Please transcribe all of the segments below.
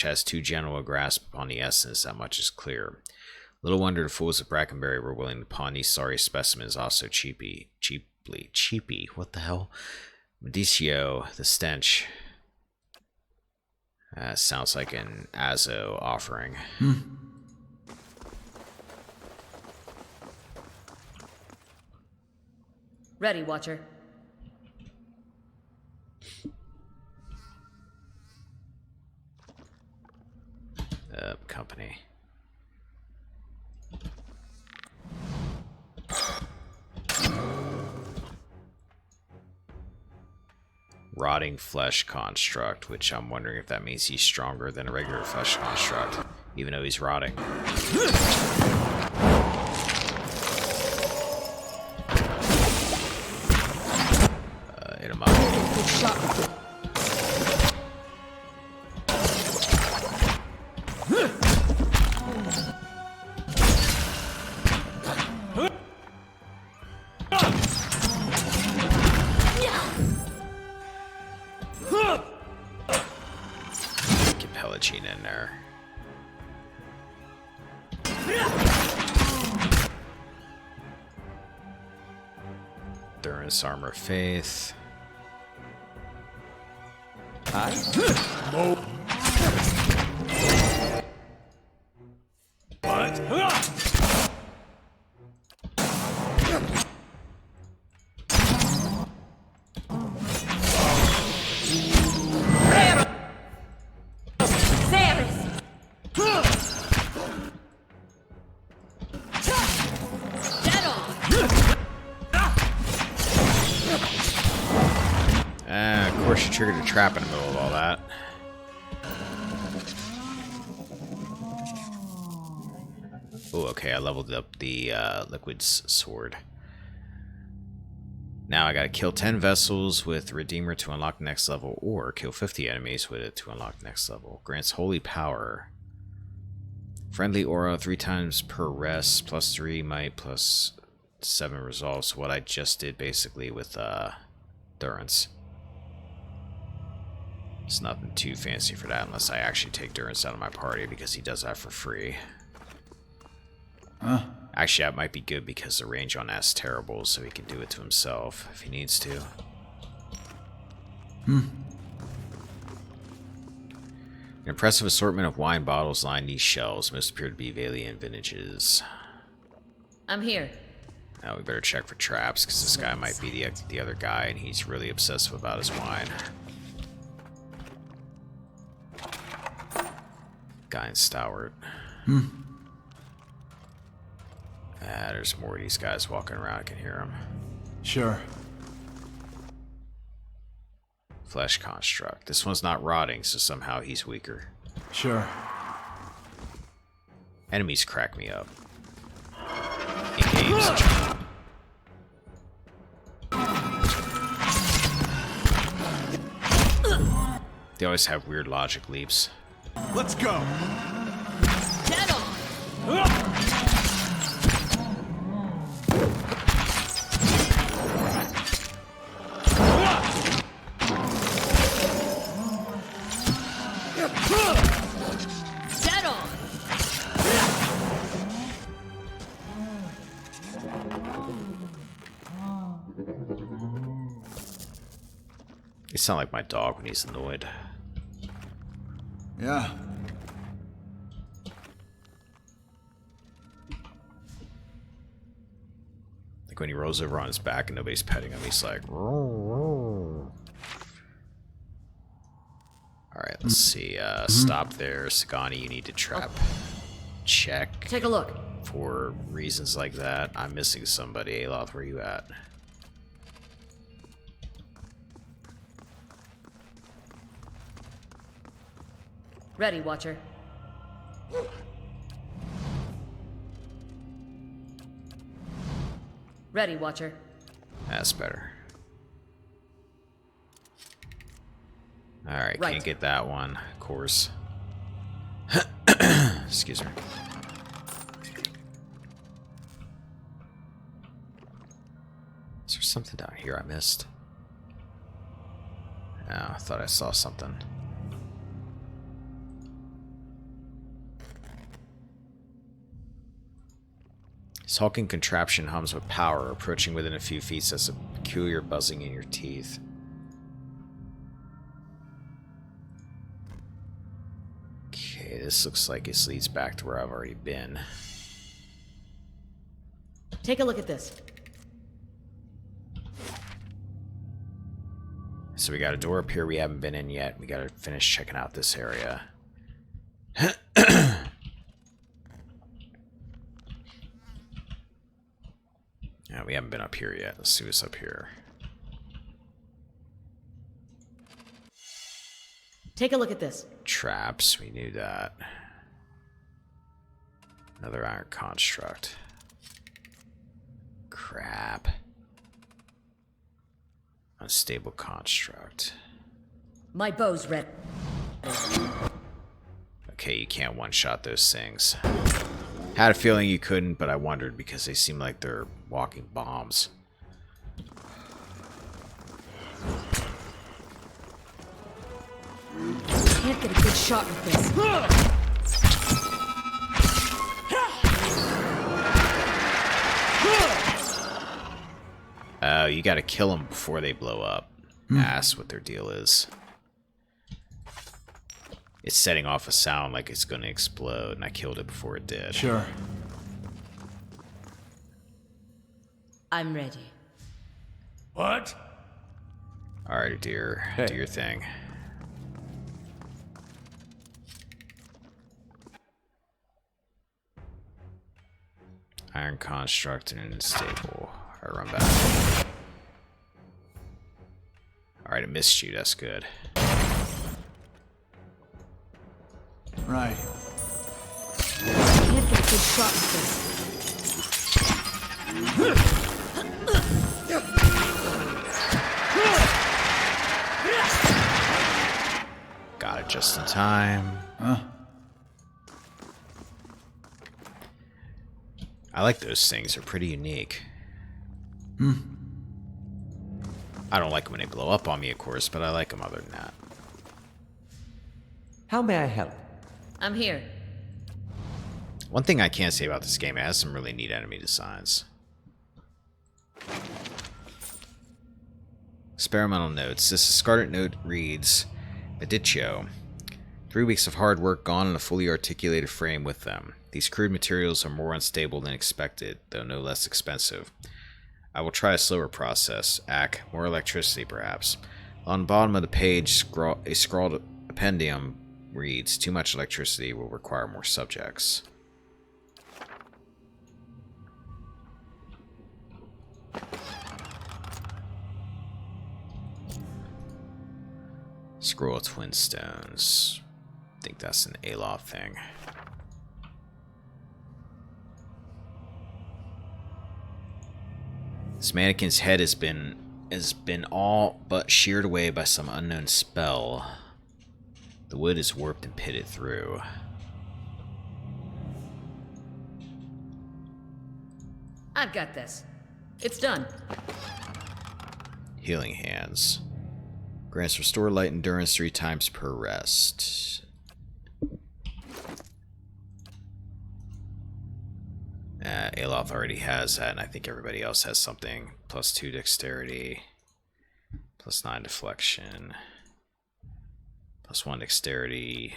has too general a grasp upon the essence, that much is clear. Little wonder the fools of Brackenbury were willing to pawn these sorry specimens off so cheaply. What the hell? Medicio, the stench. Sounds like an Azo offering. Ready, Watcher. Company. Rotting flesh construct, which I'm wondering if that means he's stronger than a regular flesh construct, even though he's rotting. Hit him up. Get Pellicine in there. Durance Armor of Faith. Of course, you triggered a trap in the middle of all that. Oh, okay, I leveled up the Liquid's sword. Now I gotta kill 10 vessels with Redeemer to unlock the next level, or kill 50 enemies with it to unlock the next level. Grants holy power. Friendly aura 3 times per rest, plus 3 might, plus 7 resolve. So what I just did basically with Durance. It's nothing too fancy for that unless I actually take Durance out of my party because he does that for free. Huh? Actually, that might be good because the range on that's terrible, so he can do it to himself if he needs to. An impressive assortment of wine bottles line these shelves. Most appear to be Valiant vintages. I'm here. Now we better check for traps, because this guy might be the other guy, and he's really obsessive about his wine. Guy in Stalwart. There's more of these guys walking around. I can hear them. Sure. Flesh construct. This one's not rotting, so somehow he's weaker. Sure. Enemies crack me up. In games. They always have weird logic leaps. Let's go. Dead on. Dead on. You sound like my dog when he's annoyed. Yeah. Like when he rolls over on his back and nobody's petting him, he's like, row. Alright, let's see. Stop there. Sagani, you need to trap. Check. Take a look. For reasons like that. I'm missing somebody. Aloth, where you at? Ready, Watcher. Ready, Watcher. That's better. Alright, Right. can't get that one, of course. Excuse me. Is there something down here I missed? Oh, I thought I saw something. This hulking contraption hums with power. Approaching within a few feet sets a peculiar buzzing in your teeth. Okay, this looks like this leads back to where I've already been. Take a look at this. So we got a door up here we haven't been in yet. We gotta finish checking out this area. Yeah, we haven't been up here yet. Let's see what's up here. Take a look at this. Traps, we knew that. Another iron construct. Crap. Unstable construct. My bow's red. Okay, you can't one-shot those things. Had a feeling you couldn't, but I wondered because they seem like they're walking bombs. Can't get a good shot with this. Oh, you gotta kill them before they blow up. That's what their deal is. It's setting off a sound like it's gonna explode, and I killed it before it did. Sure. I'm ready. What? Alright, dear. Hey. Do your thing. Iron construct and unstable. Alright, run back. Alright, I missed you. That's good. Right. Can't get a good shot with this. Got it just in time. Huh? I like those things. They're pretty unique. I don't like them when they blow up on me, of course, but I like them other than that. How may I help? I'm here. One thing I can say about this game, it has some really neat enemy designs. Experimental notes. This discarded note reads, Mediccio. 3 weeks of hard work gone in a fully articulated frame with them. These crude materials are more unstable than expected, though no less expensive. I will try a slower process. More electricity, perhaps. On the bottom of the page, a scrawled appendium reads, Too much electricity will require more subjects. Scroll of Twin Stones. I think that's an Aloth thing. This mannequin's head has been all but sheared away by some unknown spell. The wood is warped and pitted through. I've got this. It's done. Healing Hands. Grants restore light endurance 3 times per rest. Aloth already has that, and I think everybody else has something. +2 dexterity, +9 deflection, +1 dexterity,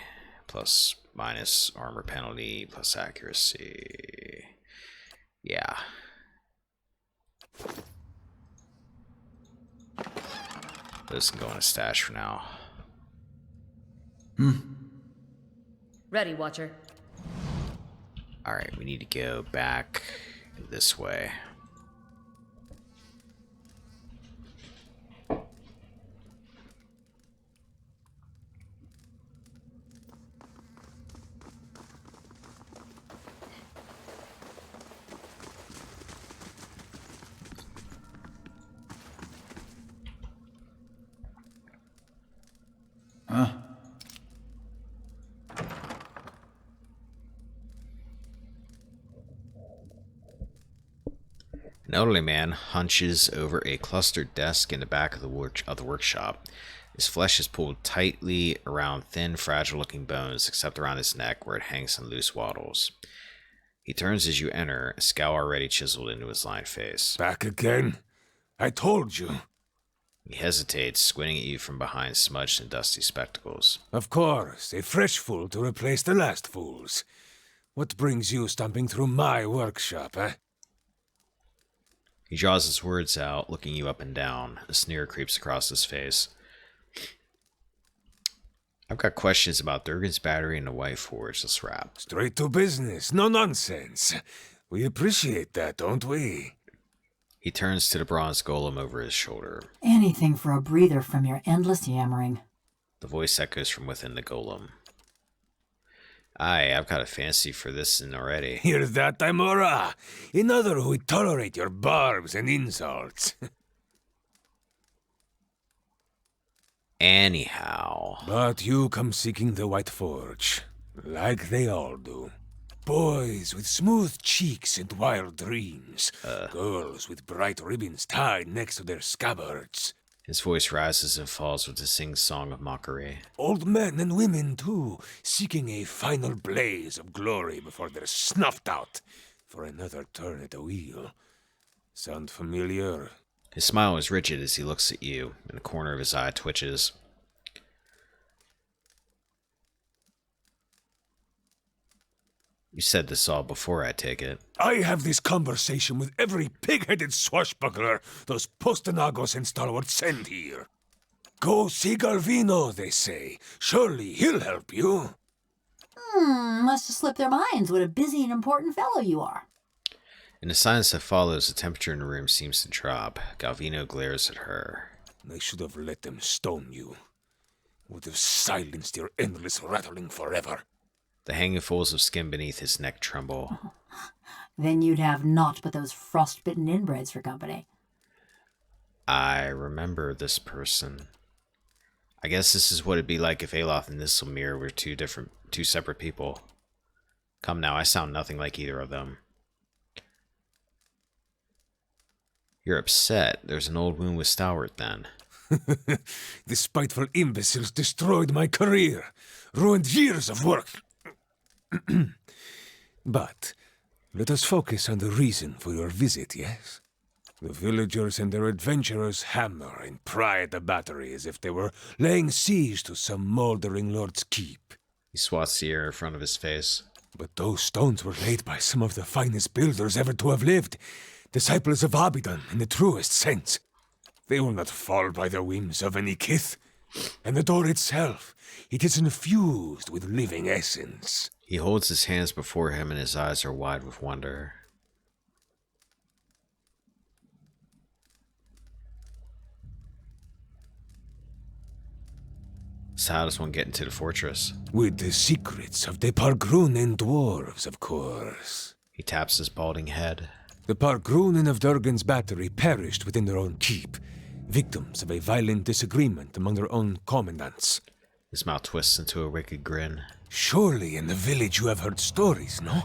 +- armor penalty, + accuracy. Yeah. Those can go in a stash for now. Ready, Watcher. Alright, we need to go back this way. Huh? An elderly man hunches over a clustered desk in the back of the workshop. His flesh is pulled tightly around thin, fragile-looking bones, except around his neck, where it hangs in loose wattles. He turns as you enter, a scowl already chiseled into his lined face. Back again? I told you. He hesitates, squinting at you from behind smudged and dusty spectacles. Of course, a fresh fool to replace the last fools. What brings you stomping through my workshop, eh? He draws his words out, looking you up and down. A sneer creeps across his face. I've got questions about Durgan's Battery and the White Forge. Let's wrap. Straight to business, no nonsense. We appreciate that, don't we? He turns to the bronze golem over his shoulder. Anything for a breather from your endless yammering. The voice echoes from within the golem. Aye, I've got a fancy for this one already. Hear that, Timora? Another who would tolerate your barbs and insults. Anyhow. But you come seeking the White Forge, like they all do. Boys with smooth cheeks and wild dreams. Girls with bright ribbons tied next to their scabbards. His voice rises and falls with a sing-song of mockery. Old men and women, too, seeking a final blaze of glory before they're snuffed out for another turn at the wheel. Sound familiar? His smile is rigid as he looks at you, and the corner of his eye twitches. You said this all before, I take it. I have this conversation with every pig-headed swashbuckler those Postanagos and stalwarts send here. Go see Galvino, they say. Surely he'll help you. Must have slipped their minds what a busy and important fellow you are. In the silence that follows, the temperature in the room seems to drop. Galvino glares at her. I should have let them stone you. Would have silenced your endless rattling forever. The hanging folds of skin beneath his neck tremble. Then you'd have naught but those frostbitten inbreds for company. I remember this person. I guess this is what it'd be like if Aloth and Nistlemere were two separate people. Come now, I sound nothing like either of them. You're upset. There's an old wound with Stalwart, then. The spiteful imbeciles destroyed my career, ruined years of work. But let us focus on the reason for your visit, yes? The villagers and their adventurers hammer and pry at the battery as if they were laying siege to some moldering lord's keep. He swats the air in front of his face. But those stones were laid by some of the finest builders ever to have lived, disciples of Abidan in the truest sense. They will not fall by the whims of any kith. And the door itself, it is infused with living essence. He holds his hands before him and his eyes are wide with wonder. So how does one get into the fortress? With the secrets of the Pargrunen dwarves, of course. He taps his balding head. The Pargrunen of Durgan's Battery perished within their own keep, victims of a violent disagreement among their own commandants. His mouth twists into a wicked grin. Surely in the village you have heard stories, no?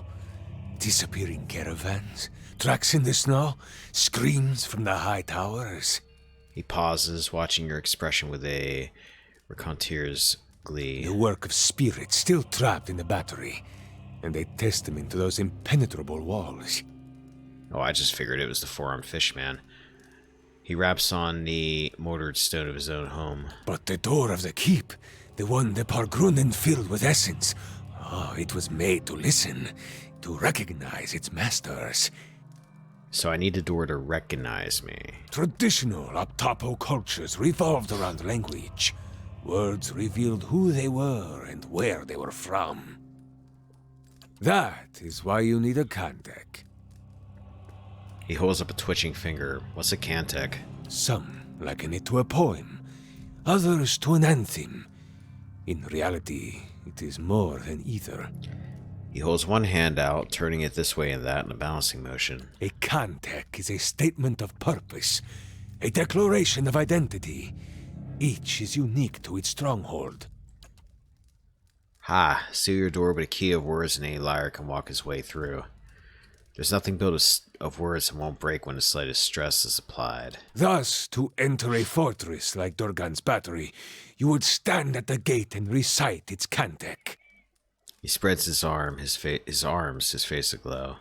Disappearing caravans, tracks in the snow, screams from the high towers. He pauses, watching your expression with a raconteur's glee. The work of spirits still trapped in the battery, and a testament to those impenetrable walls. Oh, I just figured it was the four-armed fishman. He raps on the mortared stone of his own home. But the door of the keep, the one the Pargrunen filled with essence, it was made to listen, to recognize its masters. So I need a door to recognize me. Traditional Optapo cultures revolved around language. Words revealed who they were and where they were from. That is why you need a Kantek. He holds up a twitching finger. What's a Kantek? Some liken it to a poem, others to an anthem. In reality, it is more than either. He holds one hand out, turning it this way and that in a balancing motion. A Kantek is a statement of purpose, a declaration of identity. Each is unique to its stronghold. Ha! Seal your door with a key of words and any liar can walk his way through. There's nothing built of words that won't break when the slightest stress is applied. Thus, to enter a fortress like Durgan's Battery, you would stand at the gate and recite its Kantek. He spreads his arms, his face aglow.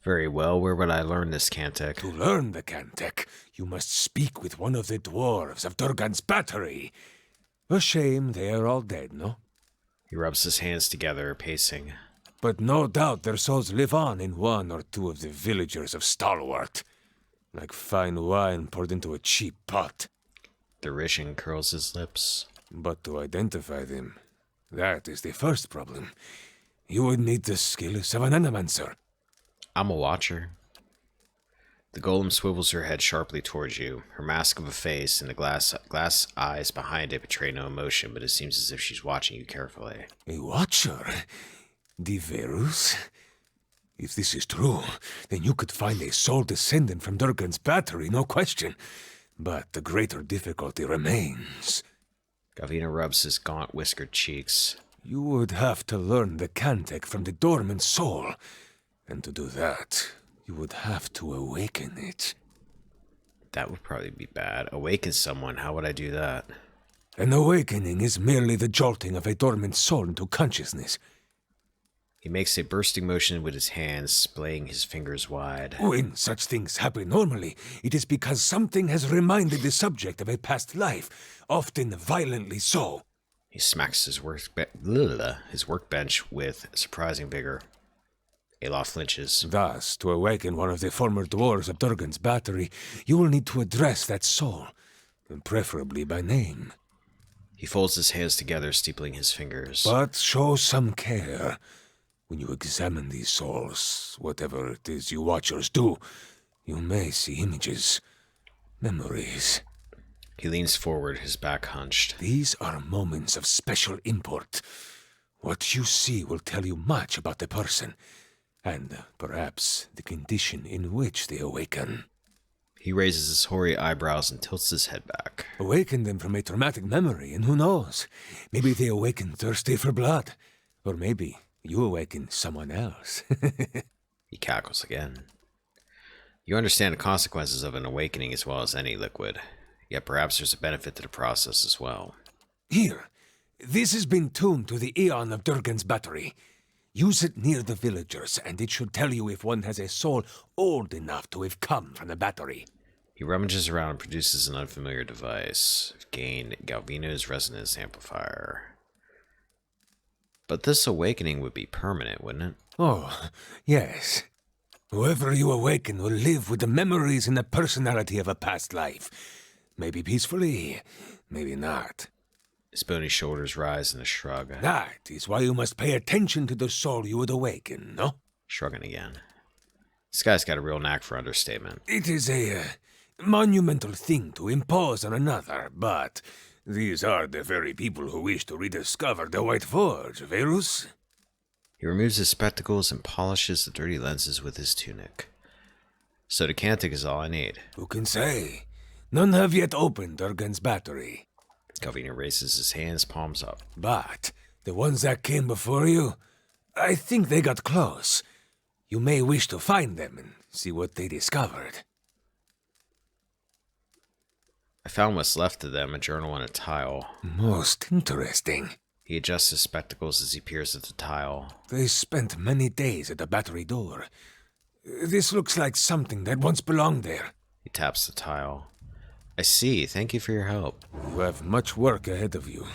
Very well, where would I learn this Cantic? To learn the Cantic, you must speak with one of the dwarves of Durgan's Battery. A shame they are all dead, no? He rubs his hands together, pacing. But no doubt their souls live on in one or two of the villagers of Stalwart. Like fine wine poured into a cheap pot. Derision curls his lips. But to identify them, that is the first problem. You would need the skills of an animancer. I'm a watcher. The golem swivels her head sharply towards you. Her mask of a face and the glass eyes behind it betray no emotion, but it seems as if she's watching you carefully. A watcher? Diverus? If this is true, then you could find a sole descendant from Durgan's Battery, no question. But the greater difficulty remains. Galvino rubs his gaunt, whiskered cheeks. You would have to learn the Cantic from the dormant soul. And to do that, you would have to awaken it. That would probably be bad. Awaken someone, how would I do that? An awakening is merely the jolting of a dormant soul into consciousness. He makes a bursting motion with his hands, splaying his fingers wide. When such things happen normally, it is because something has reminded the subject of a past life, often violently so. He smacks his workbench with surprising vigor. Alof flinches. Thus, to awaken one of the former dwarves of Durgan's Battery, you will need to address that soul, and preferably by name. He folds his hands together, steepling his fingers. But show some care. When you examine these souls, whatever it is you watchers do, you may see images, memories. He leans forward, his back hunched. These are moments of special import. What you see will tell you much about the person, and perhaps the condition in which they awaken. He raises his hoary eyebrows and tilts his head back. Awaken them from a traumatic memory, and who knows? Maybe they awaken thirsty for blood. Or maybe you awaken someone else. He cackles again. You understand the consequences of an awakening as well as any liquid. Yet perhaps there's a benefit to the process as well. Here, this has been tuned to the Aeon of Durgan's Battery. Use it near the villagers, and it should tell you if one has a soul old enough to have come from the battery. He rummages around and produces an unfamiliar device. Gain Galvino's resonance amplifier. But this awakening would be permanent, wouldn't it? Oh, yes. Whoever you awaken will live with the memories and the personality of a past life. Maybe peacefully, maybe not. His bony shoulders rise in a shrug. That is why you must pay attention to the soul you would awaken, no? Shrugging again. This guy's got a real knack for understatement. It is a monumental thing to impose on another, but these are the very people who wish to rediscover the White Forge, Verus? He removes his spectacles and polishes the dirty lenses with his tunic. So the Cantic is all I need. Who can say? None have yet opened Durgan's Battery. Galvino raises his hands, palms up. But the ones that came before you, I think they got close. You may wish to find them and see what they discovered. I found what's left of them, a journal and a tile. Most interesting. He adjusts his spectacles as he peers at the tile. They spent many days at the battery door. This looks like something that once belonged there. He taps the tile. I see. Thank you for your help. You have much work ahead of you,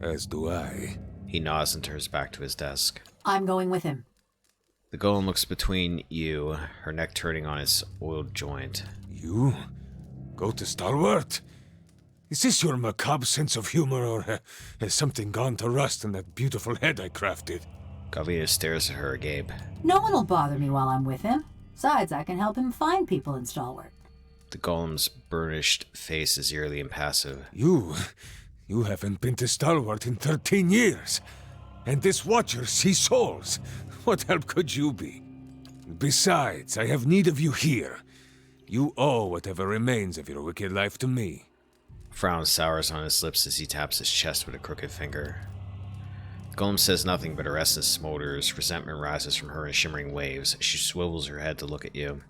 as do I. He nods and turns back to his desk. I'm going with him. The golem looks between you, her neck turning on its oiled joint. You? Go to Stalwart? Is this your macabre sense of humor, or has something gone to rust in that beautiful head I crafted? Galvino stares at her agape. No one will bother me while I'm with him. Besides, I can help him find people in Stalwart. The golem's burnished face is eerily impassive. You haven't been to Stalwart in 13 years. And this Watcher sees souls. What help could you be? Besides, I have need of you here. You owe whatever remains of your wicked life to me. A frown sours on his lips as he taps his chest with a crooked finger. The golem says nothing, but her essence smolders. Resentment rises from her in shimmering waves. She swivels her head to look at you.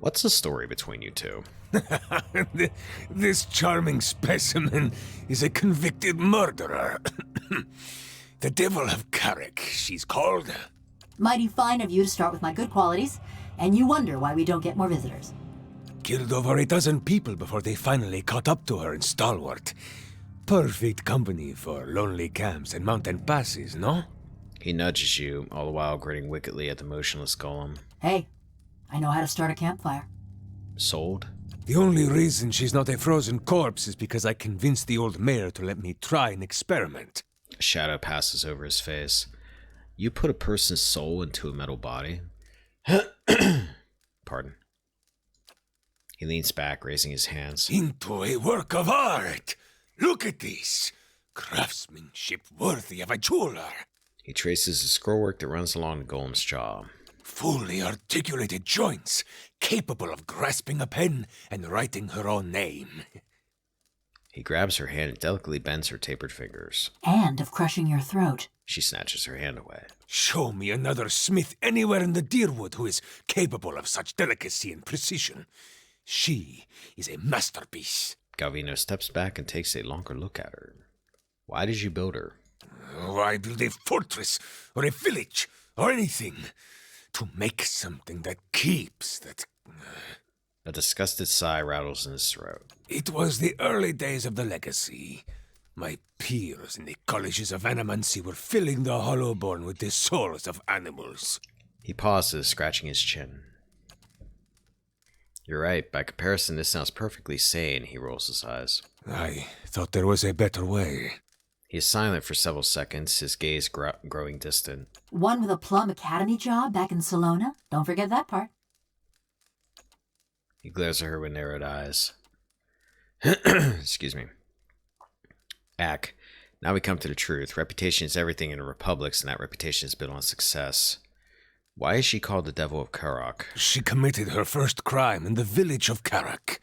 What's the story between you two? This charming specimen is a convicted murderer. The Devil of Carrick, she's called. Mighty fine of you to start with my good qualities, and you wonder why we don't get more visitors. Killed over a dozen people before they finally caught up to her in Stalwart. Perfect company for lonely camps and mountain passes, no? He nudges you, all the while grinning wickedly at the motionless golem. Hey, I know how to start a campfire. Sold? The only reason she's not a frozen corpse is because I convinced the old mayor to let me try an experiment. A shadow passes over his face. You put a person's soul into a metal body? Pardon. He leans back, raising his hands. Into a work of art! Look at this! Craftsmanship worthy of a jeweler! He traces the scrollwork that runs along the golem's jaw. Fully articulated joints, capable of grasping a pen and writing her own name. He grabs her hand and delicately bends her tapered fingers. And of crushing your throat. She snatches her hand away. Show me another smith anywhere in the Deerwood who is capable of such delicacy and precision. She is a masterpiece. Galvino steps back and takes a longer look at her. Why did you build her? Why build a fortress or a village or anything? To make something that keeps, that... A disgusted sigh rattles in his throat. It was the early days of the legacy. My peers in the colleges of Animancy were filling the Hollowborn with the souls of animals. He pauses, scratching his chin. You're right. By comparison, this sounds perfectly sane. He rolls his eyes. I thought there was a better way. He is silent for several seconds, his gaze growing distant. One with a Plum Academy job back in Salona. Don't forget that part. He glares at her with narrowed eyes. Excuse me. Ack, now we come to the truth. Reputation is everything in the Republics, and that reputation is built on success. Why is she called the Devil of Karak? She committed her first crime in the village of Karak.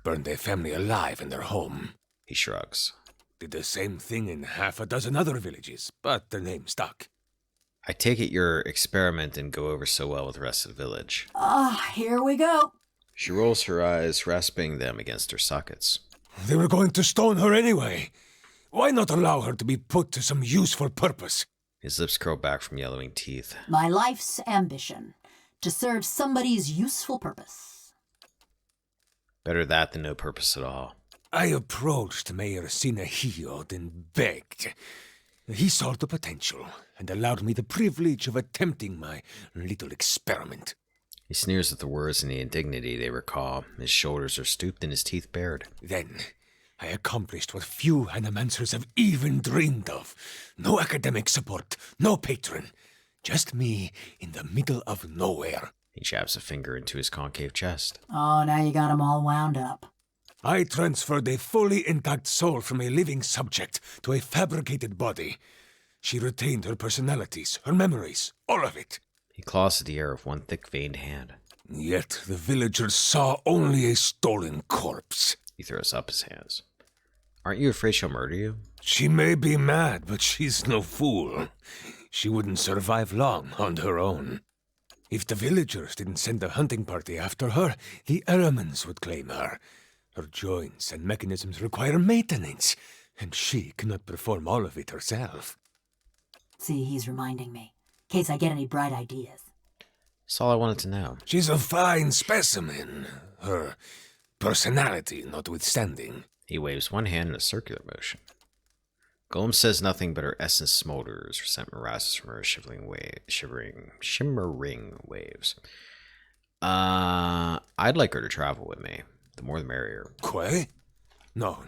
Burned a family alive in their home. He shrugs. Did the same thing in half a dozen other villages, but the name stuck. I take it your experiment didn't go over so well with the rest of the village. Here we go. She rolls her eyes, rasping them against her sockets. They were going to stone her anyway. Why not allow her to be put to some useful purpose? His lips curl back from yellowing teeth. My life's ambition. To serve somebody's useful purpose. Better that than no purpose at all. I approached Mayor Sinahiod and begged. He saw the potential and allowed me the privilege of attempting my little experiment. He sneers at the words and the indignity they recall. His shoulders are stooped and his teeth bared. Then I accomplished what few animancers have even dreamed of. No academic support, no patron. Just me in the middle of nowhere. He jabs a finger into his concave chest. Oh, now you got 'em all wound up. I transferred a fully intact soul from a living subject to a fabricated body. She retained her personalities, her memories, all of it. He claws at the air with one thick-veined hand. Yet the villagers saw only a stolen corpse. He throws up his hands. Aren't you afraid she'll murder you? She may be mad, but she's no fool. She wouldn't survive long on her own. If the villagers didn't send a hunting party after her, the Eramans would claim her. Her joints and mechanisms require maintenance, and she cannot perform all of it herself. See, he's reminding me. In case I get any bright ideas. That's all I wanted to know. She's a fine specimen, her personality notwithstanding. He waves one hand in a circular motion. Golem says nothing, but her essence smolders. Resentment rises from her shimmering waves. I'd like her to travel with me. The more the merrier. Quay? No.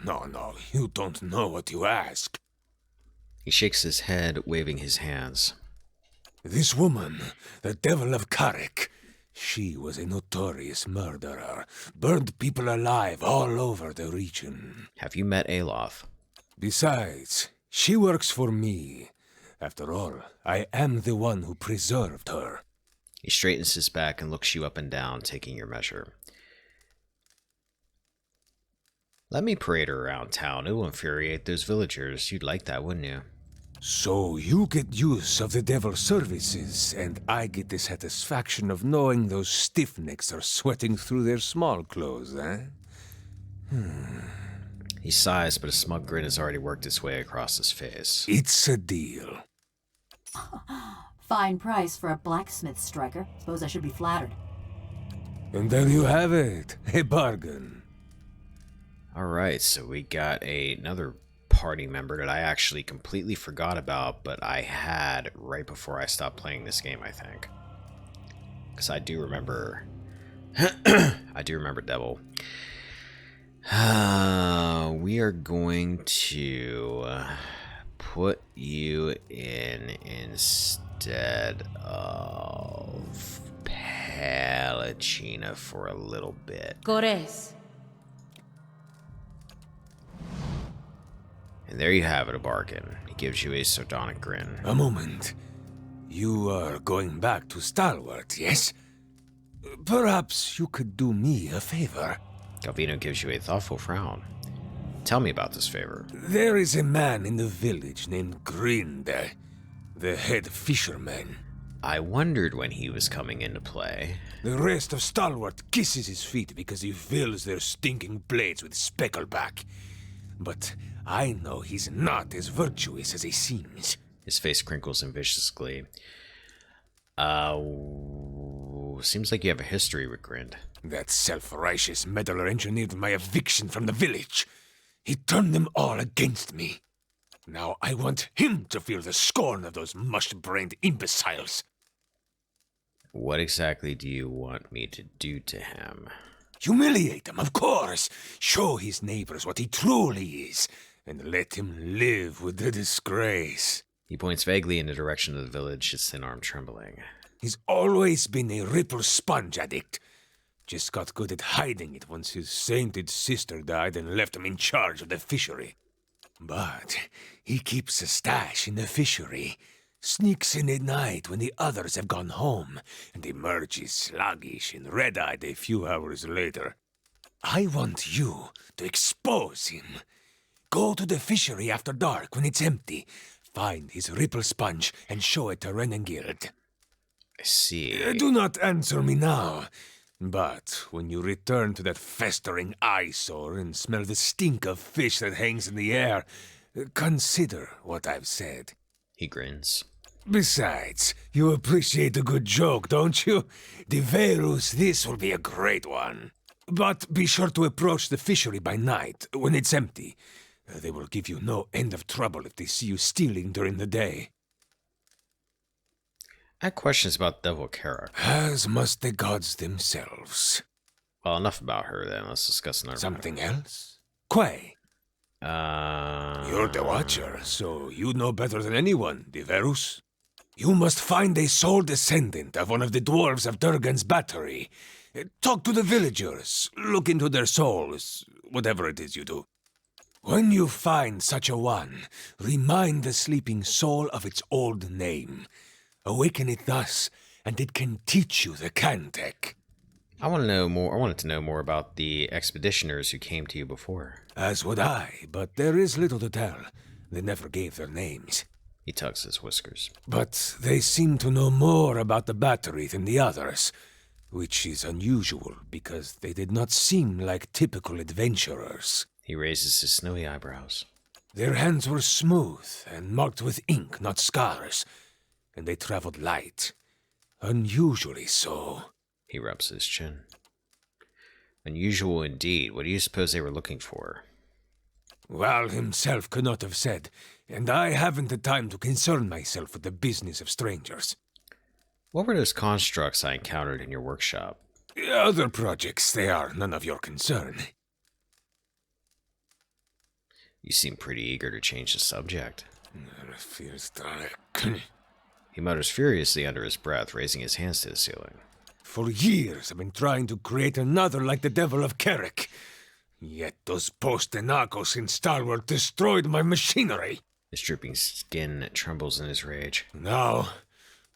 You don't know what you ask. He shakes his head, waving his hands. This woman, the Devil of Carrick, she was a notorious murderer. Burned people alive all over the region. Have you met Aloth? Besides, she works for me. After all, I am the one who preserved her. He straightens his back and looks you up and down, taking your measure. Let me parade her around town. It will infuriate those villagers. You'd like that, wouldn't you? So you get use of the devil's services, and I get the satisfaction of knowing those stiffnecks are sweating through their small clothes, eh? He sighs, but a smug grin has already worked its way across his face. It's a deal. Fine price for a blacksmith striker. Suppose I should be flattered. And there you have it, a bargain. Alright, so we got another party member that I actually completely forgot about, but I had right before I stopped playing this game, I think. Because I do remember... I do remember Devil. We are going to put you in instead of Palachina for a little bit. Gores. And there you have it, a bargain. He gives you a sardonic grin. A moment. You are going back to Stalwart, yes? Perhaps you could do me a favor. Galvino gives you a thoughtful frown. Tell me about this favor. There is a man in the village named Grinde, the head fisherman. I wondered when he was coming into play. The rest of Stalwart kisses his feet because he fills their stinking blades with speckleback. But I know he's not as virtuous as he seems. His face crinkles in vicious glee. Seems like you have a history with Grind. That self-righteous meddler engineered my eviction from the village. He turned them all against me. Now I want him to feel the scorn of those mush-brained imbeciles. What exactly do you want me to do to him? Humiliate him, of course. Show his neighbors what he truly is, and let him live with the disgrace. He points vaguely in the direction of the village, his thin arm trembling. He's always been a ripple sponge addict. Just got good at hiding it once his sainted sister died and left him in charge of the fishery. But he keeps a stash in the fishery, sneaks in at night when the others have gone home, and emerges sluggish and red-eyed a few hours later. I want you to expose him. Go to the fishery after dark when it's empty. Find his ripple sponge and show it to Renengild. I see. Do not answer me now. But when you return to that festering eyesore and smell the stink of fish that hangs in the air, consider what I've said. He grins. Besides, you appreciate a good joke, don't you? Diverus, this will be a great one. But be sure to approach the fishery by night, when it's empty. They will give you no end of trouble if they see you stealing during the day. I have questions about Devil Kara. As must the gods themselves. Well, enough about her then. Let's discuss another Something else? Quay. matter. You're the Watcher, so you know better than anyone, Diverus. You must find a sole descendant of one of the dwarves of Durgan's battery. Talk to the villagers, look into their souls, whatever it is you do. When you find such a one, remind the sleeping soul of its old name. Awaken it thus, and it can teach you the Cantek. I want to know more. I wanted to know more about the expeditioners who came to you before. As would I, but there is little to tell. They never gave their names. He tugs his whiskers. But they seem to know more about the battery than the others, which is unusual because they did not seem like typical adventurers. He raises his snowy eyebrows. Their hands were smooth and marked with ink, not scars, and they traveled light. Unusually so. He rubs his chin. Unusual indeed. What do you suppose they were looking for? Val himself could not have said, and I haven't the time to concern myself with the business of strangers. What were those constructs I encountered in your workshop? Other projects, they are none of your concern. You seem pretty eager to change the subject. He mutters furiously under his breath, raising his hands to the ceiling. For years I've been trying to create another like the Devil of Carrick. Yet those post-Enacos in Stalwart destroyed my machinery. His dripping skin trembles in his rage. Now,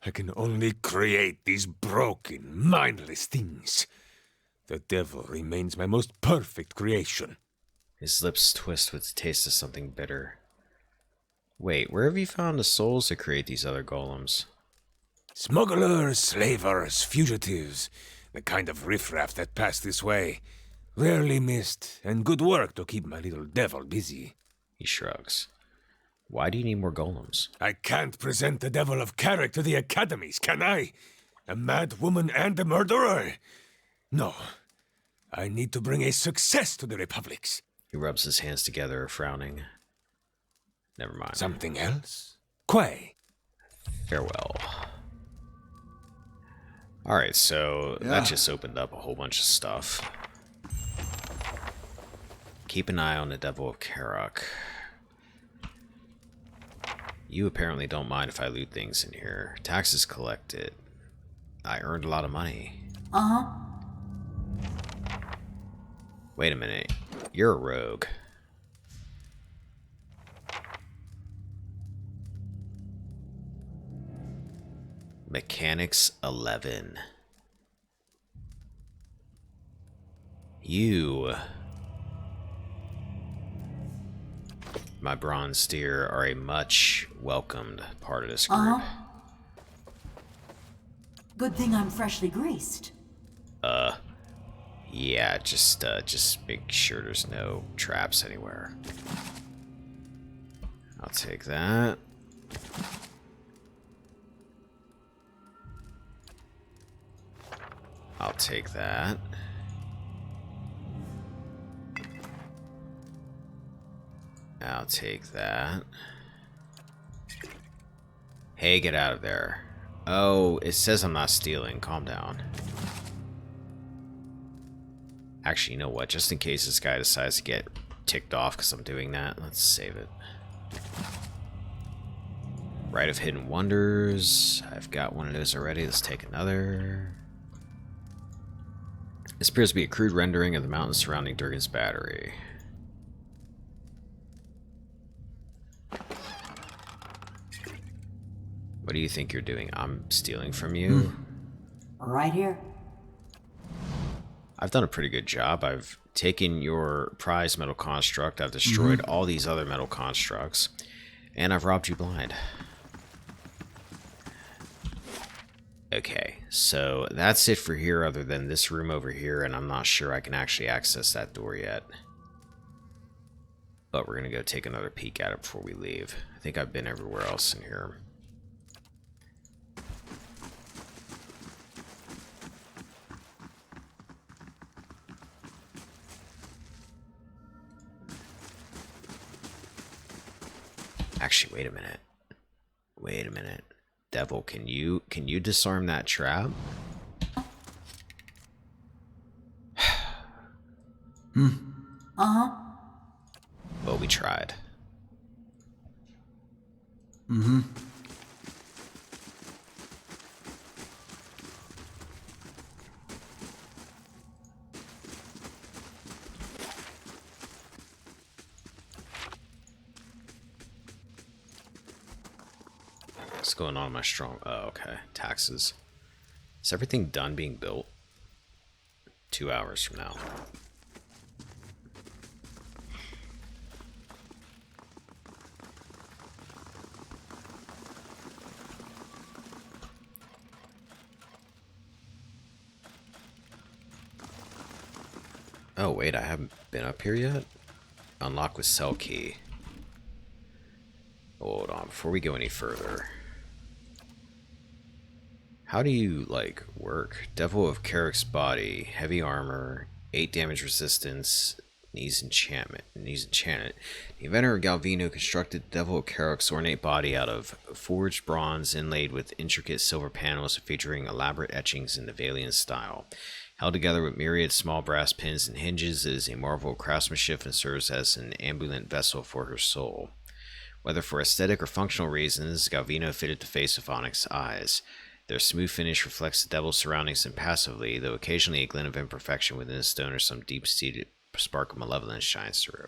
I can only create these broken, mindless things. The Devil remains my most perfect creation. His lips twist with the taste of something bitter. Wait, where have you found the souls to create these other golems? Smugglers, slavers, fugitives, the kind of riffraff that pass this way. Rarely missed, and good work to keep my little devil busy. He shrugs. Why do you need more golems? I can't present the devil of Carrick to the academies, can I? A mad woman and a murderer? No. I need to bring a success to the republics. He rubs his hands together, frowning. Never mind. Something else? Quay. Farewell. Alright, so Yeah. that just opened up a whole bunch of stuff. Keep an eye on the Devil of Carrock. You apparently don't mind if I loot things in here. Taxes collected. I earned a lot of money. Uh-huh. Wait a minute. You're a rogue. Mechanics 11. You, my bronze deer, are a much welcomed part of this group. Good thing I'm freshly greased. Yeah, just make sure there's no traps anywhere. I'll take that. I'll take that. I'll take that. Hey, get out of there. Oh, it says I'm not stealing. Calm down. Actually, you know what? Just in case this guy decides to get ticked off because I'm doing that, let's save it. Rite of Hidden Wonders. I've got one of those already. Let's take another. This appears to be a crude rendering of the mountains surrounding Durgan's Battery. What do you think you're doing? I'm stealing from you? Right here. I've done a pretty good job. I've taken your prize metal construct, I've destroyed all these other metal constructs, and I've robbed you blind. Okay, so that's it for here other than this room over here, and I'm not sure I can actually access that door yet. But we're going to go take another peek at it before we leave. I think I've been everywhere else in here. Actually, wait a minute. Wait a minute. Devil, can you disarm that trap? Uh-huh. Well, we tried. What's going on in my strong... Oh, okay. Taxes. Is everything done being built? 2 hours from now. Oh, wait, I haven't been up here yet? Unlock with cell key. Hold on, before we go any further. How do you, like, work? Devil of Carrick's body, heavy armor, 8 damage resistance, needs enchantment. The inventor of Galvino constructed Devil of Carrick's ornate body out of forged bronze inlaid with intricate silver panels featuring elaborate etchings in the Valian style. Held together with myriad small brass pins and hinges, it is a marvel of craftsmanship and serves as an ambulant vessel for her soul. Whether for aesthetic or functional reasons, Galvino fitted the face with onyx eyes. Their smooth finish reflects the devil's surroundings impassively, though occasionally a glint of imperfection within the stone or some deep-seated spark of malevolence shines through.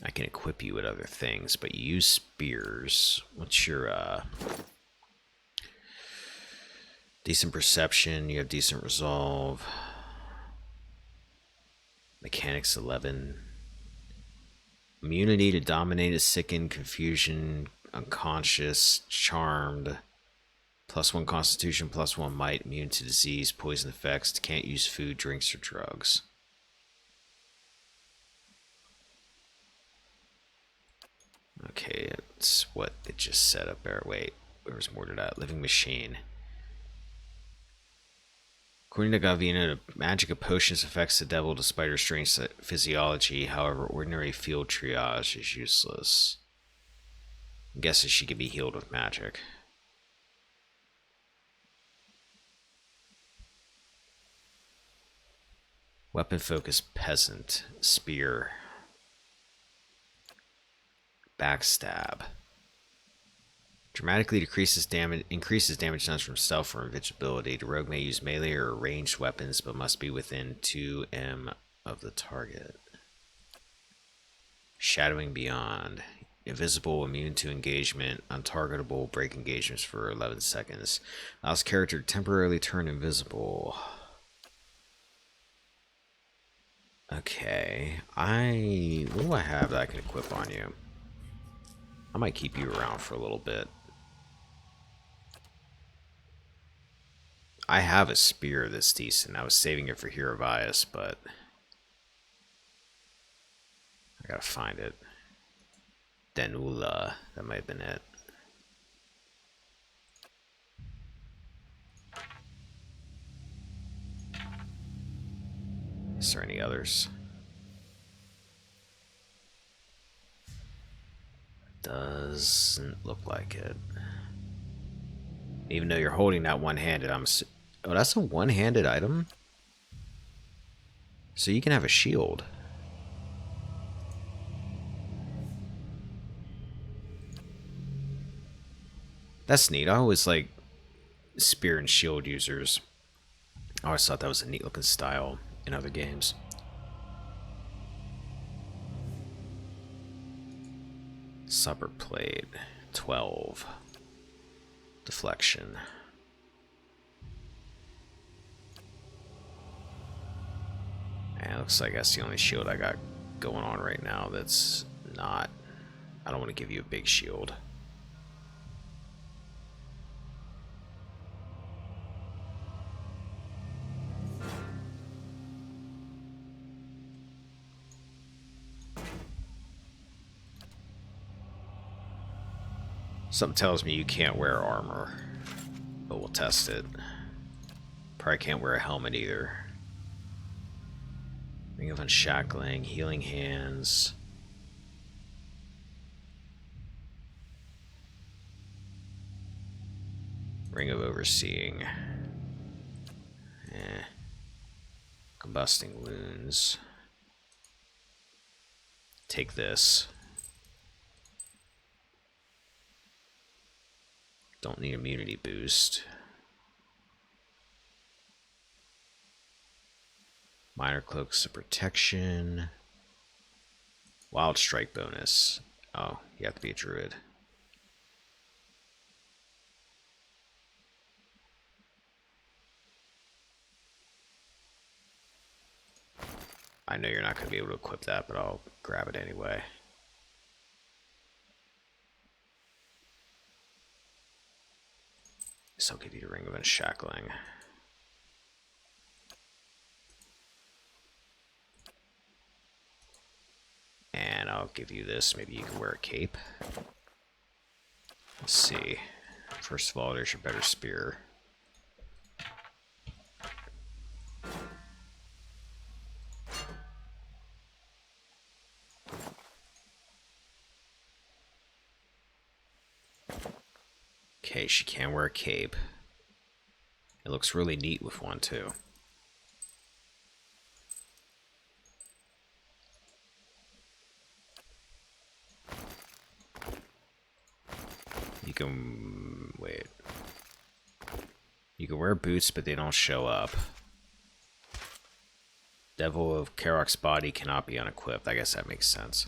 I can equip you with other things, but you use spears. What's your, decent perception, you have decent resolve. Mechanics 11. Immunity to dominate, sicken, confusion, unconscious, charmed. +1 constitution, +1 might, immune to disease, poison effects, can't use food, drinks, or drugs. Okay, it's what it just set up there. Wait, where was more to that? Living machine. According to Gavina, the magic of potions affects the devil despite her strange physiology. However, ordinary field triage is useless. I'm guessing she can be healed with magic. Weapon focus peasant. Spear. Backstab. Dramatically increases damage done from stealth or invisibility. The rogue may use melee or ranged weapons, but must be within 2m of the target. Shadowing Beyond. Invisible, immune to engagement, untargetable, break engagements for 11 seconds. Allows character to temporarily turn invisible. Okay, what do I have that I can equip on you? I might keep you around for a little bit. I have a spear that's decent. I was saving it for Hierovias, but I gotta find it. Denula, that might have been it. Is there any others? Doesn't look like it. Even though you're holding that one-handed, oh, that's a one-handed item? So you can have a shield. That's neat. I always like spear and shield users. I always thought that was a neat looking style in other games. Supper plate. 12. Deflection. And it looks like that's the only shield I got going on right now that's not... I don't want to give you a big shield. Something tells me you can't wear armor, but we'll test it. Probably can't wear a helmet either. Ring of Unshackling, Healing Hands. Ring of Overseeing. Combusting Wounds. Take this. Don't need immunity boost. Minor Cloaks of Protection. Wild Strike bonus. Oh, you have to be a druid. I know you're not going to be able to equip that, but I'll grab it anyway. So I'll give you the Ring of Unshackling. And I'll give you this. Maybe you can wear a cape. Let's see. First of all, there's your better spear. Okay, she can wear a cape. It looks really neat with one, too. You can... wait. You can wear boots, but they don't show up. Devil of Karok's body cannot be unequipped. I guess that makes sense.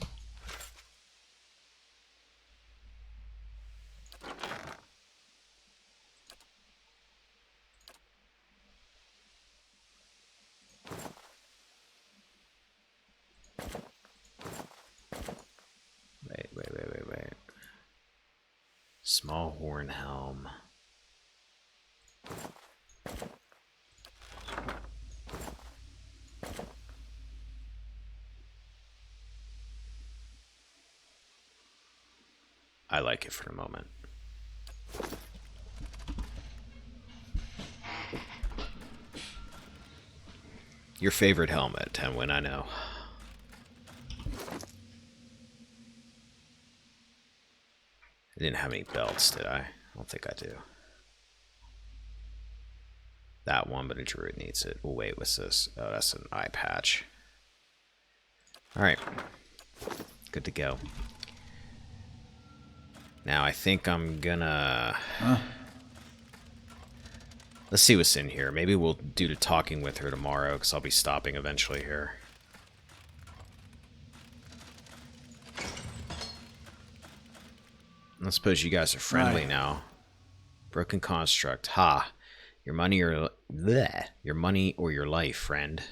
Small horn helm. I like it for the moment. Your favorite helmet, Tenwin, I know. I didn't have any belts, did I? I don't think I do. That one, but a druid needs it. Oh, wait, what's this? Oh, that's an eye patch. Alright. Good to go. Now, I think I'm gonna... Let's see what's in here. Maybe we'll do the talking with her tomorrow, because I'll be stopping eventually here. I suppose you guys are friendly now. Broken construct. Ha. Your money or... Bleh. Your money or your life, friend.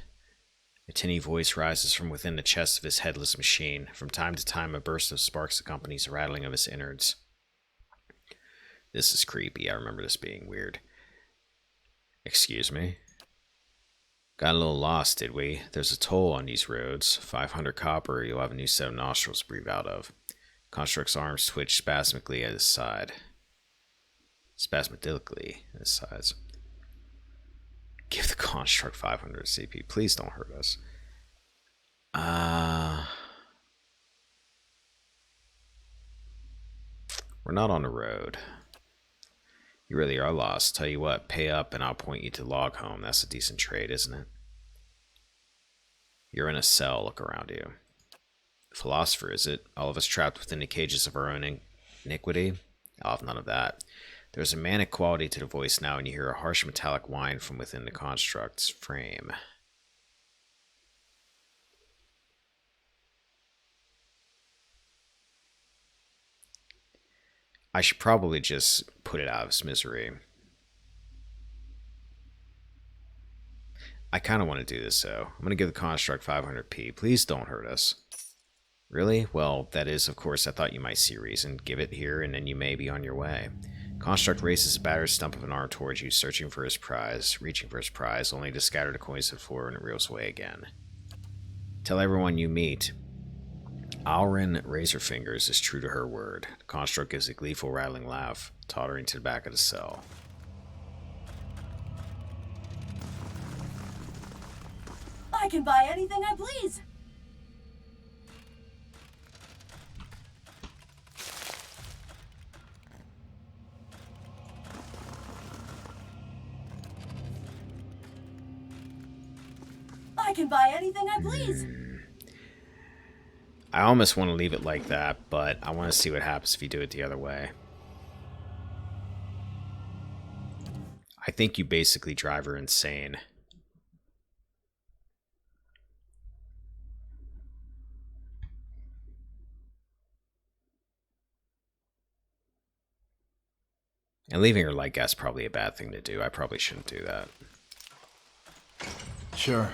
A tinny voice rises from within the chest of his headless machine. From time to time, a burst of sparks accompanies the rattling of his innards. This is creepy. I remember this being weird. Excuse me? Got a little lost, did we? There's a toll on these roads. 500 copper, you'll have a new set of nostrils to breathe out of. Construct's arms twitch spasmically at his side. Spasmodically at his sides. Give the construct 500 CP. Please don't hurt us. We're not on the road. You really are lost. Tell you what, pay up and I'll point you to Logholm. That's a decent trade, isn't it? You're in a cell. Look around you. Philosopher, is it? All of us trapped within the cages of our own iniquity? I'll have none of that. There's a manic quality to the voice now, and you hear a harsh metallic whine from within the construct's frame. I should probably just put it out of its misery. I kind of want to do this, though. I'm going to give the construct 500p. Please don't hurt us. Really? Well, that is, of course, I thought you might see reason. Give it here, and then you may be on your way. Construct raises a battered stump of an arm towards you, searching for his prize, reaching for his prize, only to scatter the coins to the floor and it reels away again. Tell everyone you meet, Alrin Razorfingers is true to her word. The construct gives a gleeful, rattling laugh, tottering to the back of the cell. I can buy anything I please. I can buy anything I please. I almost want to leave it like that, but I want to see what happens if you do it the other way. I think you basically drive her insane. And leaving her like that's probably a bad thing to do. I probably shouldn't do that. Sure.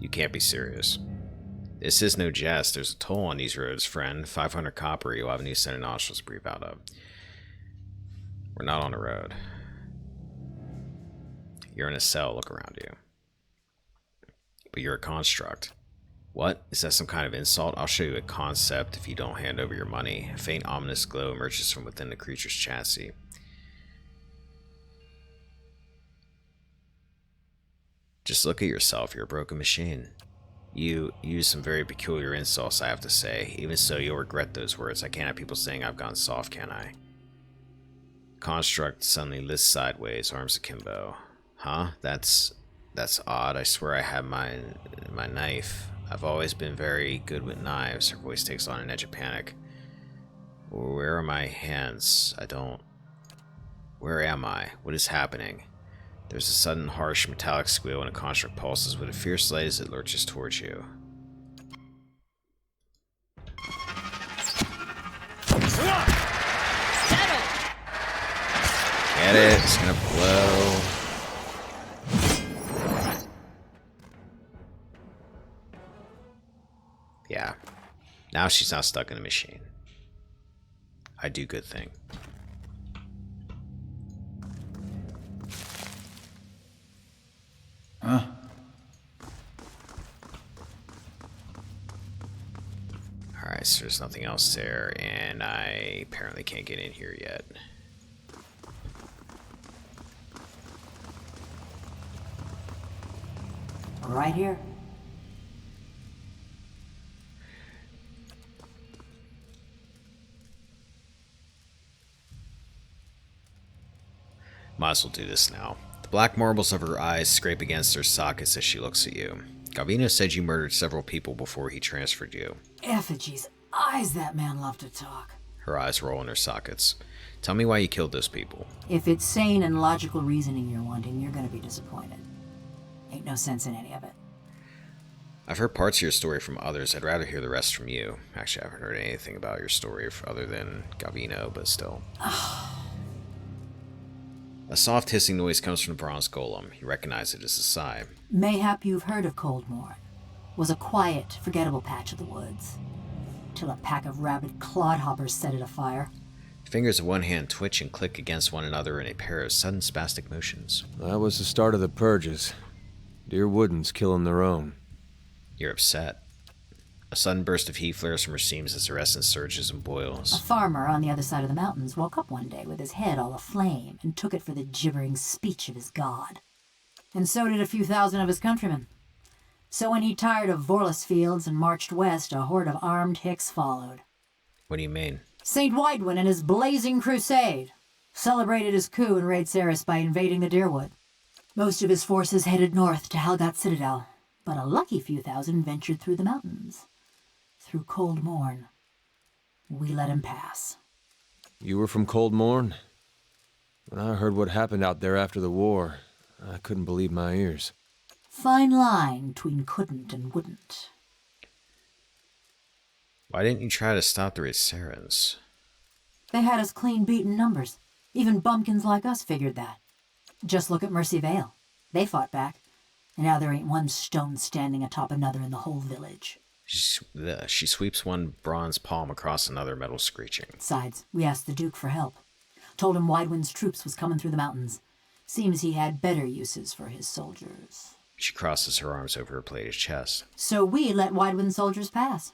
You can't be serious. This is no jest. There's a toll on these roads, friend. 500 copper, you'll have a new set of nostrils to breathe out of. We're not on the road. You're in a cell. Look around you. But you're a construct. What? Is that some kind of insult? I'll show you a concept if you don't hand over your money. A faint, ominous glow emerges from within the creature's chassis. Just look at yourself. You're a broken machine. You use some very peculiar insults, I have to say. Even so, you'll regret those words. I can't have people saying I've gone soft, can I? Construct suddenly lifts sideways, arms akimbo. Huh? That's odd. I swear I had my knife. I've always been very good with knives. Her voice takes on an edge of panic. Where are my hands? Where am I? What is happening? There's a sudden harsh metallic squeal and a construct pulses with a fierce light as it lurches towards you. Get it? It's gonna blow. Yeah. Now she's not stuck in a machine. I do good thing. Huh? Alright, so there's nothing else there, and I apparently can't get in here yet. Right here. Might as well do this now. The black marbles of her eyes scrape against her sockets as she looks at you. Gavino said you murdered several people before he transferred you. Effigy's eyes, that man loved to talk. Her eyes roll in her sockets. Tell me why you killed those people. If it's sane and logical reasoning you're wanting, you're gonna be disappointed. Ain't no sense in any of it. I've heard parts of your story from others. I'd rather hear the rest from you. Actually, I haven't heard anything about your story other than Gavino, but still. A soft hissing noise comes from the bronze golem. You recognize it as a sigh. Mayhap you've heard of Coldmorn. Was a quiet, forgettable patch of the woods. Till a pack of rabid clodhoppers set it afire. Fingers of one hand twitch and click against one another in a pair of sudden spastic motions. That was the start of the purges. Dear Woodens killing their own. You're upset. A sudden burst of heat flares from her seams as her essence surges and A boils. farmer on the other side of the mountains woke up one day with his head all aflame and took it for the gibbering speech of his god. And so did a few thousand of his countrymen. So when he tired of Vorlus fields and marched west, a horde of armed Hicks followed. What do you mean? St. Widwin and his blazing crusade celebrated his coup in Raid Saris by invading the Deerwood. Most of his forces headed north to Halgot Citadel, but a lucky few thousand ventured through the mountains. Through Coldmorn. We let him pass. You were from Coldmorn? When I heard what happened out there after the war, I couldn't believe my ears. Fine line between couldn't and wouldn't. Why didn't you try to stop the Sarens? They had us clean beaten numbers. Even bumpkins like us figured that. Just look at Mercy Vale. They fought back. And now there ain't one stone standing atop another in the whole village. She sweeps one bronze palm across another, metal screeching. Besides, we asked the Duke for help. Told him Widewind's troops was coming through the mountains. Seems he had better uses for his soldiers. She crosses her arms over her plated chest. So we let Widewind's soldiers pass.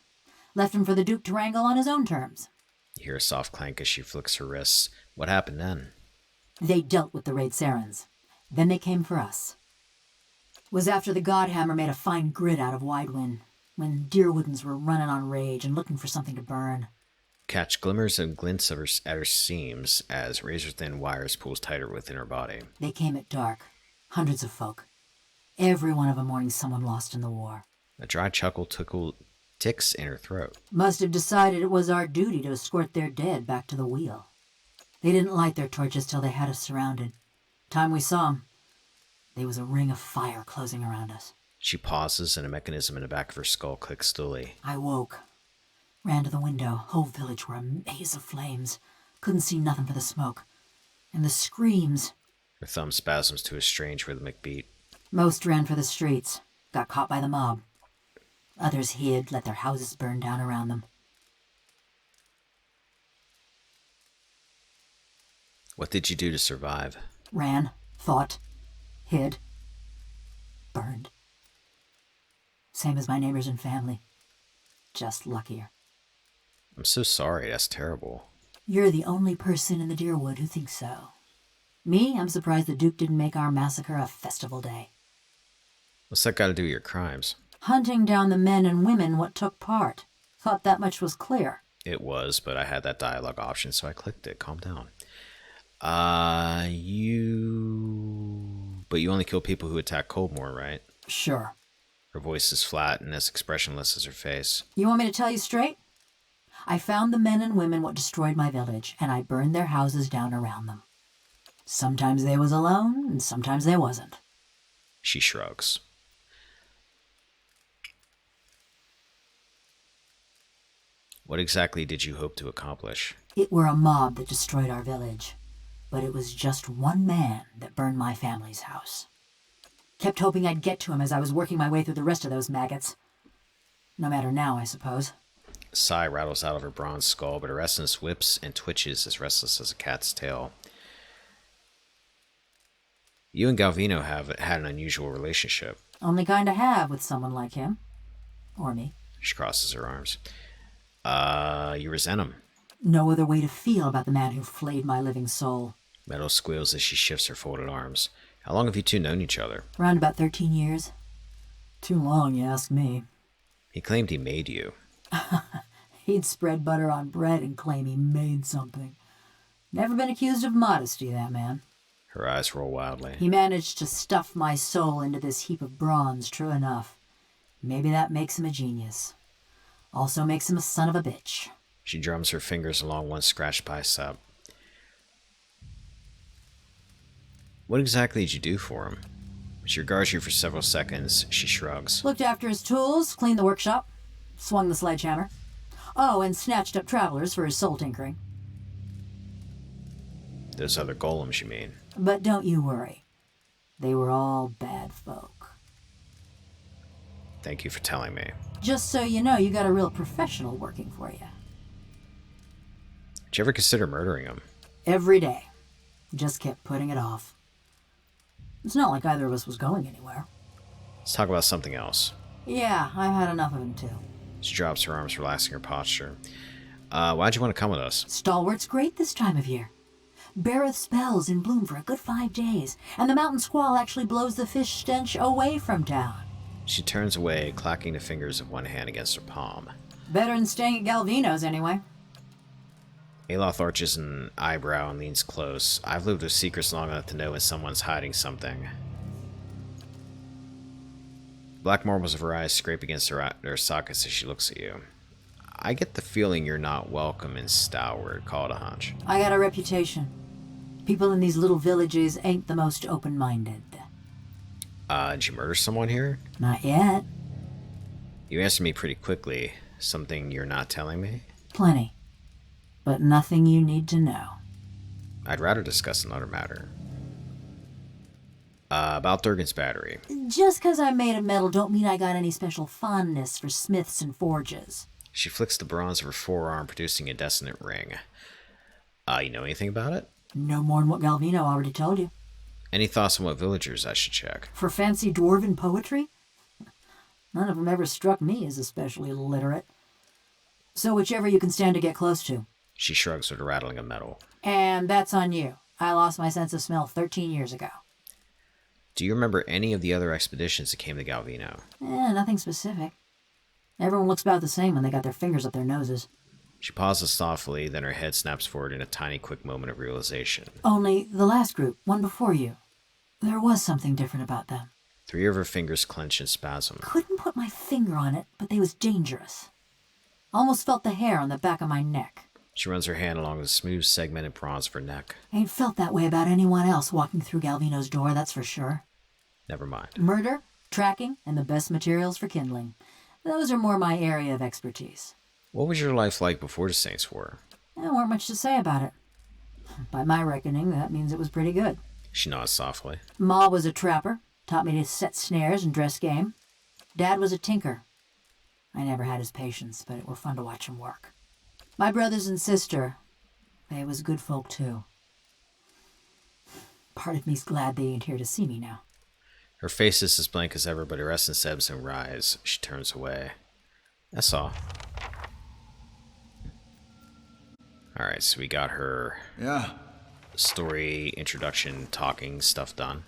Left him for the Duke to wrangle on his own terms. You hear a soft clank as she flicks her wrists. What happened then? They dealt with the Raid Sarens. Then they came for us. Was after the Godhammer made a fine grit out of Widewind, when Deerwoodens were running on rage and looking for something to burn. Catch glimmers and glints of at her seams as razor-thin wires pulls tighter within her body. They came at dark. Hundreds of folk. Every one of them mourning someone lost in the war. A dry chuckle ticks in her throat. Must have decided it was our duty to escort their dead back to the wheel. They didn't light their torches till they had us surrounded. Time we saw 'em, there was a ring of fire closing around us. She pauses and a mechanism in the back of her skull clicks dully. I woke. Ran to the window. Whole village were a maze of flames. Couldn't see nothing for the smoke. And the screams. Her thumb spasms to a strange rhythmic beat. Most ran for the streets. Got caught by the mob. Others hid, let their houses burn down around them. What did you do to survive? Ran, fought, hid, burned. Same as my neighbors and family. Just luckier. I'm so sorry, that's terrible. You're the only person in the Deerwood who thinks so. Me, I'm surprised the Duke didn't make our massacre a festival day. What's that got to do with your crimes? Hunting down the men and women what took part. Thought that much was clear. It was, but I had that dialogue option, so I clicked it. Calm down. But you only kill people who attack Coldmore, right? Sure. Her voice is flat and as expressionless as her face. You want me to tell you straight? I found the men and women what destroyed my village, and I burned their houses down around them. Sometimes they was alone, and sometimes they wasn't. She shrugs. What exactly did you hope to accomplish? It were a mob that destroyed our village, but it was just one man that burned my family's house. Kept hoping I'd get to him as I was working my way through the rest of those maggots. No matter now, I suppose. sigh rattles out of her bronze skull, but her essence whips and twitches as restless as a cat's tail. You and Galvino have had an unusual relationship. Only kind I have with someone like him. Or me. She crosses her arms. You resent him. No other way to feel about the man who flayed my living soul. Meadow squeals as she shifts her folded arms. How long have you two known each other? Around about 13 years. Too long, you ask me. He claimed he made you. He'd spread butter on bread and claim he made something. Never been accused of modesty, that man. Her eyes roll wildly. He managed to stuff my soul into this heap of bronze, true enough. Maybe that makes him a genius. Also makes him a son of a bitch. She drums her fingers along one scratched bicep. What exactly did you do for him? She regards you for several seconds. She shrugs. Looked after his tools, cleaned the workshop, swung the sledgehammer. Oh, and snatched up travelers for his soul tinkering. Those other golems, you mean? But don't you worry. They were all bad folk. Thank you for telling me. Just so you know, you got a real professional working for you. Did you ever consider murdering him? Every day. Just kept putting it off. It's not like either of us was going anywhere. Let's talk about something else. Yeah, I've had enough of him too. She drops her arms, relaxing her posture. Why'd you want to come with us? Stalwart's great this time of year. Bareth spells in bloom for a good 5 days, and the mountain squall actually blows the fish stench away from town. She turns away, clacking the fingers of one hand against her palm. Better than staying at Galvino's, anyway. Aloth arches an eyebrow and leans close. I've lived with secrets long enough to know when someone's hiding something. Black marbles of her eyes scrape against her sockets as she looks at you. I get the feeling you're not welcome in Stalwart. Call it a hunch. I got a reputation. People in these little villages ain't the most open-minded. Did you murder someone here? Not yet. You answered me pretty quickly. Something you're not telling me? Plenty. But nothing you need to know. I'd rather discuss another matter. About Durgan's battery. Just 'cause I'm made of metal don't mean I got any special fondness for smiths and forges. She flicks the bronze of her forearm, producing a dissonant ring. You know anything about it? No more'n what Galvino already told you. Any thoughts on what villagers I should check? For fancy dwarven poetry? None of them ever struck me as especially literate. So whichever you can stand to get close to. She shrugs with a rattling of metal. And that's on you. I lost my sense of smell 13 years ago. Do you remember any of the other expeditions that came to Galvino? Nothing specific. Everyone looks about the same when they got their fingers up their noses. She pauses thoughtfully, then her head snaps forward in a tiny, quick moment of realization. Only the last group, one before you, there was something different about them. 3 of her fingers clench in spasm. Couldn't put my finger on it, but they was dangerous. Almost felt the hair on the back of my neck. She runs her hand along the smooth, segmented bronze of her neck. Ain't felt that way about anyone else walking through Galvino's door, that's for sure. Never mind. Murder, tracking, and the best materials for kindling. Those are more my area of expertise. What was your life like before the Saints' War? There weren't much to say about it. By my reckoning, that means it was pretty good. She nods softly. Ma was a trapper, taught me to set snares and dress game. Dad was a tinker. I never had his patience, but it were fun to watch him work. My brothers and sister, they was good folk too. Part of me's glad they ain't here to see me now. Her face is as blank as ever, but her essence ebbs and rise. She turns away. That's all. Alright, so we got her Yeah. story, introduction, talking stuff done.